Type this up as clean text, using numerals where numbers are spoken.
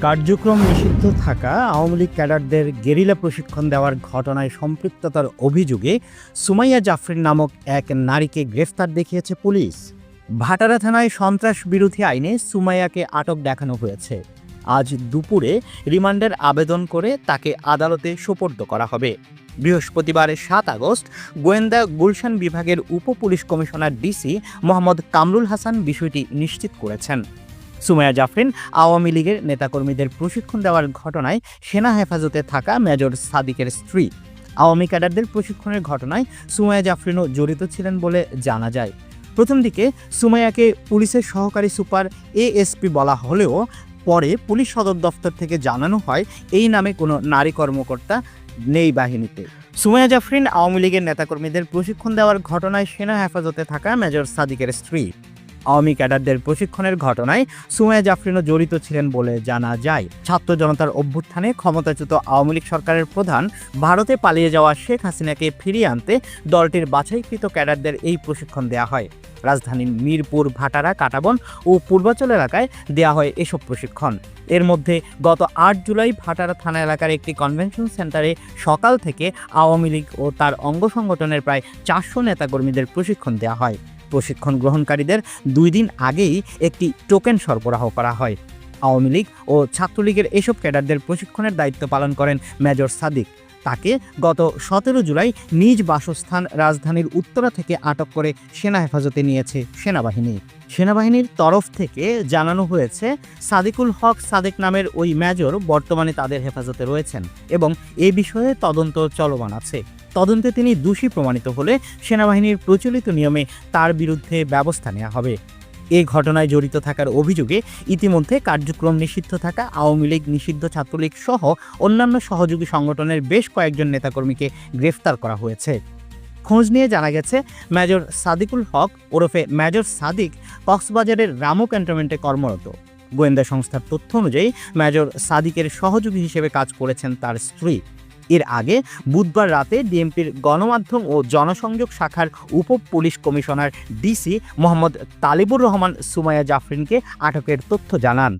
কার্যক্রম নিষিদ্ধ থাকা আওয়ামী লীগ ক্যাডারদের গেরিলা প্রশিক্ষণ দেওয়ার ঘটনায় সম্পৃক্ততার অভিযোগে সুমাইয়া জাফরিন নামক এক নারীকে গ্রেফতার দেখিয়েছে পুলিশ। ভাটারা থানায় সন্ত্রাস বিরোধী আইনে সুমাইয়াকে আটক দেখানো হয়েছে। আজ দুপুরে রিমান্ডের আবেদন করে তাকে আদালতে সোপর্দ করা হবে। বৃহস্পতিবার ৭ আগস্ট গোয়েন্দা গুলশান বিভাগের উপ police commissioner DC Mohammad Kamrul Hasan বিষয়টি নিশ্চিত করেছেন। সুমাইয়া জাফরিন আওয়ামী লীগের নেতাকর্মীদের প্রশিক্ষণ দেওয়ার ঘটনায় সেনা হেফাজতে থাকা মেজর সাদিকের স্ত্রী। আওয়ামী ক্যাডারদের প্রশিক্ষণের ঘটনায় সুমাইয়া জাফরিনও জড়িত ছিলেন বলে জানা যায়। প্রথম দিকে সুমাইয়াকে পুলিশের সহকারী সুপার এএসপি বলা হলেও পরে পুলিশ সদর দফতর থেকে জানানো হয় এই নামে কোনো নারী কর্মকর্তা নেই বাহিনীতে। সুমাইয়া জাফরিন আওয়ামী লীগের নেতাকর্মীদের প্রশিক্ষণ দেওয়ার ঘটনায় সেনা হেফাজতে থাকা মেজর সাদিকের স্ত্রী। আওয়ামী ক্যাডারদের প্রশিক্ষণের ঘটনায় সুমাইয়া জাফরিনও জড়িত ছিলেন বলে জানা যায়। ছাত্র জনতার অভ্যুত্থানে ক্ষমতাচ্যুত আওয়ামী লীগ সরকারের প্রধান ভারতে পালিয়ে যাওয়া শেখ হাসিনাকে ফিরিয়ে আনতে দলটির বাছাইকৃত ক্যাডারদের এই প্রশিক্ষণ দেওয়া হয়। রাজধানীর মিরপুর, ভাটারা, কাঁটাবন ও পূর্বাঞ্চল এলাকায় দেওয়া হয় এসব প্রশিক্ষণ। এর মধ্যে গত ৮ জুলাই ভাটারা থানা এলাকার একটি কনভেনশন সেন্টারে সকাল থেকে আওয়ামী লীগ ও তার অঙ্গ সংগঠনের প্রায় ৪০০ নেতাকর্মীদের প্রশিক্ষণ দেওয়া হয়। প্রশিক্ষণ গ্রহণকারীদের ২ দিন আগেই একটি টোকেন সরবরাহ করা হয়। আওয়ামী লীগ ও ছাত্রলীগের এসব ক্যাডারদের প্রশিক্ষণের দায়িত্ব পালন করেন মেজর সাদিক। তাকে গত ১৭ জুলাই নিজ বাসস্থান রাজধানীর উত্তরা থেকে আটক করে সেনা হেফাজতে নিয়েছে সেনাবাহিনী। সেনাবাহিনীর তরফ থেকে জানানো হয়েছে, সাদিকুল হক সাদেক নামের ওই মেজর বর্তমানে তাদের হেফাজতে রয়েছেন এবং এ বিষয়ে তদন্ত চলমান আছে। তদন্তে তিনি দোষী প্রমাণিত হলে সেনাবাহিনীর প্রচলিত নিয়মে তার বিরুদ্ধে ব্যবস্থা নেওয়া হবে। এই ঘটনায় জড়িত থাকার অভিযোগে ইতিমধ্যে কার্যক্রম নিষিদ্ধ থাকা আওয়ামী লীগ, নিষিদ্ধ ছাত্রলীগ সহ অন্যান্য সহযোগী সংগঠনের বেশ কয়েকজন নেতাকর্মীকে গ্রেফতার করা হয়েছে। খোঁজ নিয়ে জানা গেছে, মেজর সাদিকুল হক ওরফে মেজর সাদিক কক্সবাজারের রামু ক্যান্টনমেন্টে কর্মরত। গোয়েন্দা সংস্থার তথ্য অনুযায়ী মেজর সাদিকের সহযোগী হিসেবে কাজ করেছেন তার স্ত্রী। এর আগে বুধবার রাতে ডিএমপির গণমাধ্যম ও জনসংযোগ শাখার উপ police commissioner DC Mohammad Talibur Rahman Sumaiya জাফরিনকে আটকের তথ্য জানান।